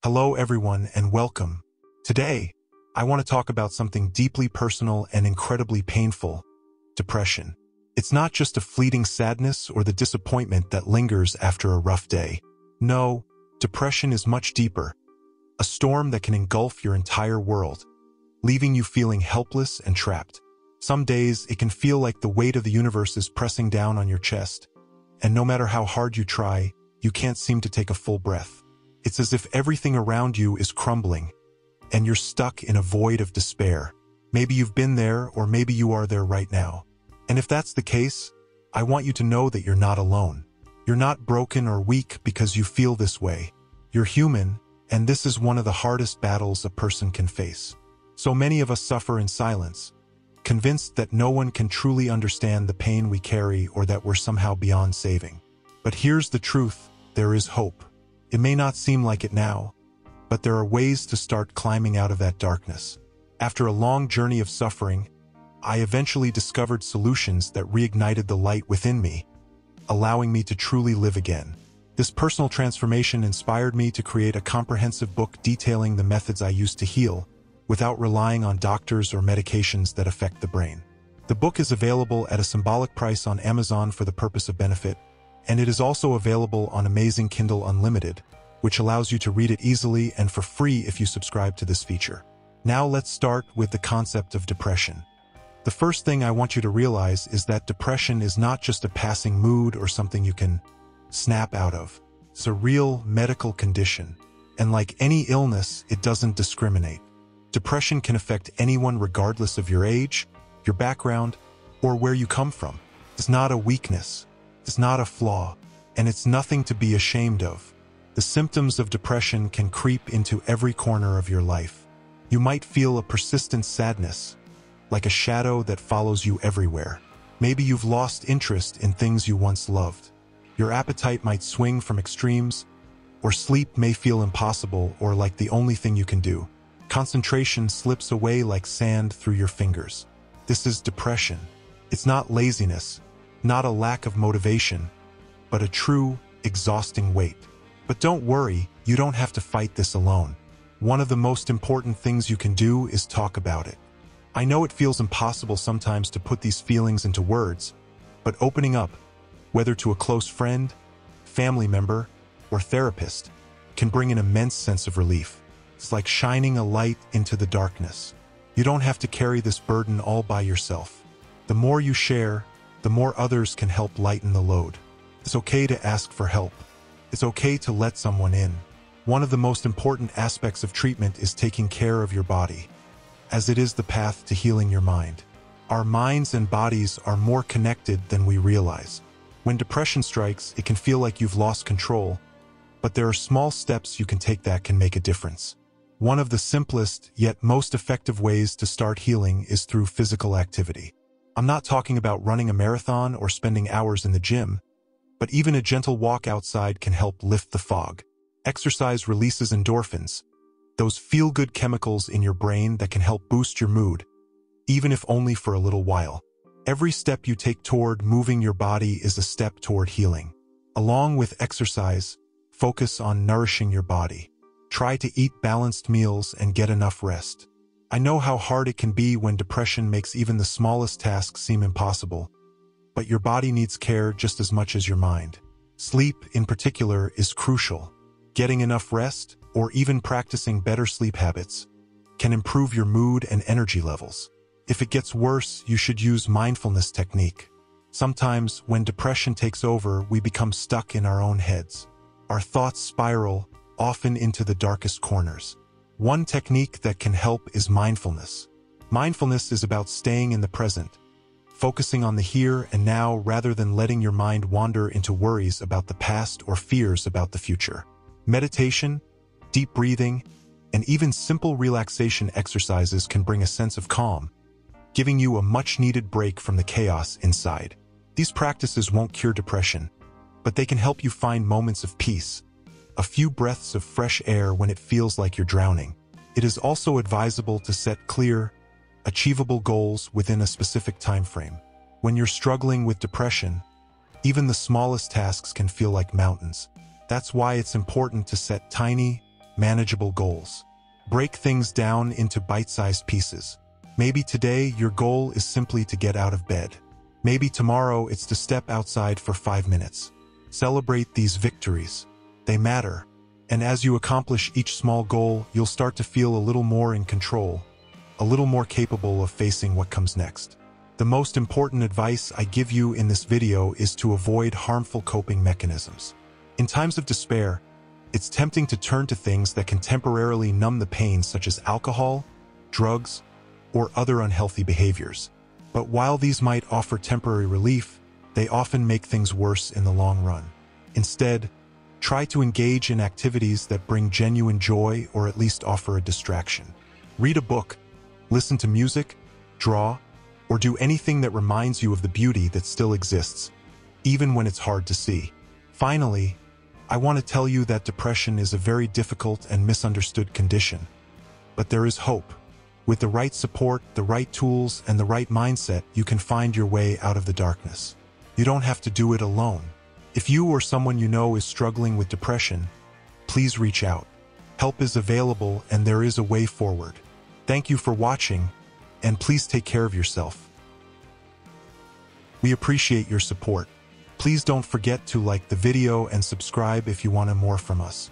Hello everyone and welcome. Today, I want to talk about something deeply personal and incredibly painful: depression. It's not just a fleeting sadness or the disappointment that lingers after a rough day. No, depression is much deeper. A storm that can engulf your entire world, leaving you feeling helpless and trapped. Some days, it can feel like the weight of the universe is pressing down on your chest, and no matter how hard you try, you can't seem to take a full breath. It's as if everything around you is crumbling, and you're stuck in a void of despair. Maybe you've been there, or maybe you are there right now. And if that's the case, I want you to know that you're not alone. You're not broken or weak because you feel this way. You're human, and this is one of the hardest battles a person can face. So many of us suffer in silence, convinced that no one can truly understand the pain we carry or that we're somehow beyond saving. But here's the truth: there is hope. It may not seem like it now, but there are ways to start climbing out of that darkness. After a long journey of suffering, I eventually discovered solutions that reignited the light within me, allowing me to truly live again. This personal transformation inspired me to create a comprehensive book detailing the methods I used to heal, without relying on doctors or medications that affect the brain. The book is available at a symbolic price on Amazon for the purpose of benefit, and it is also available on Amazing Kindle Unlimited, which allows you to read it easily and for free if you subscribe to this feature. Now let's start with the concept of depression. The first thing I want you to realize is that depression is not just a passing mood or something you can snap out of. It's a real medical condition, and like any illness, it doesn't discriminate. Depression can affect anyone regardless of your age, your background, or where you come from. It's not a weakness. It's not a flaw, and it's nothing to be ashamed of. The symptoms of depression can creep into every corner of your life. You might feel a persistent sadness, like a shadow that follows you everywhere. Maybe you've lost interest in things you once loved. Your appetite might swing from extremes, or sleep may feel impossible or like the only thing you can do. Concentration slips away like sand through your fingers. This is depression. It's not laziness, not a lack of motivation, but a true, exhausting weight. But don't worry, you don't have to fight this alone. One of the most important things you can do is talk about it. I know it feels impossible sometimes to put these feelings into words, but opening up, whether to a close friend, family member, or therapist, can bring an immense sense of relief. It's like shining a light into the darkness. You don't have to carry this burden all by yourself. The more you share, the more others can help lighten the load. It's okay to ask for help. It's okay to let someone in. One of the most important aspects of treatment is taking care of your body, as it is the path to healing your mind. Our minds and bodies are more connected than we realize. When depression strikes, it can feel like you've lost control, but there are small steps you can take that can make a difference. One of the simplest yet most effective ways to start healing is through physical activity. I'm not talking about running a marathon or spending hours in the gym, but even a gentle walk outside can help lift the fog. Exercise releases endorphins, those feel-good chemicals in your brain that can help boost your mood, even if only for a little while. Every step you take toward moving your body is a step toward healing. Along with exercise, focus on nourishing your body. Try to eat balanced meals and get enough rest. I know how hard it can be when depression makes even the smallest tasks seem impossible, but your body needs care just as much as your mind. Sleep, in particular, is crucial. Getting enough rest, or even practicing better sleep habits, can improve your mood and energy levels. If it gets worse, you should use mindfulness technique. Sometimes, when depression takes over, we become stuck in our own heads. Our thoughts spiral, often into the darkest corners. One technique that can help is mindfulness. Mindfulness is about staying in the present, focusing on the here and now rather than letting your mind wander into worries about the past or fears about the future. Meditation, deep breathing, and even simple relaxation exercises can bring a sense of calm, giving you a much-needed break from the chaos inside. These practices won't cure depression, but they can help you find moments of peace, a few breaths of fresh air when it feels like you're drowning. It is also advisable to set clear, achievable goals within a specific time frame. When you're struggling with depression, even the smallest tasks can feel like mountains. That's why it's important to set tiny, manageable goals. Break things down into bite-sized pieces. Maybe today your goal is simply to get out of bed. Maybe tomorrow it's to step outside for 5 minutes. Celebrate these victories. They matter. And as you accomplish each small goal, you'll start to feel a little more in control, a little more capable of facing what comes next. The most important advice I give you in this video is to avoid harmful coping mechanisms. In times of despair, it's tempting to turn to things that can temporarily numb the pain, such as alcohol, drugs, or other unhealthy behaviors. But while these might offer temporary relief, they often make things worse in the long run. Instead, try to engage in activities that bring genuine joy or at least offer a distraction. Read a book, listen to music, draw, or do anything that reminds you of the beauty that still exists, even when it's hard to see. Finally, I want to tell you that depression is a very difficult and misunderstood condition. But there is hope. With the right support, the right tools, and the right mindset, you can find your way out of the darkness. You don't have to do it alone. If you or someone you know is struggling with depression, please reach out. Help is available and there is a way forward. Thank you for watching, and please take care of yourself. We appreciate your support. Please don't forget to like the video and subscribe if you want more from us.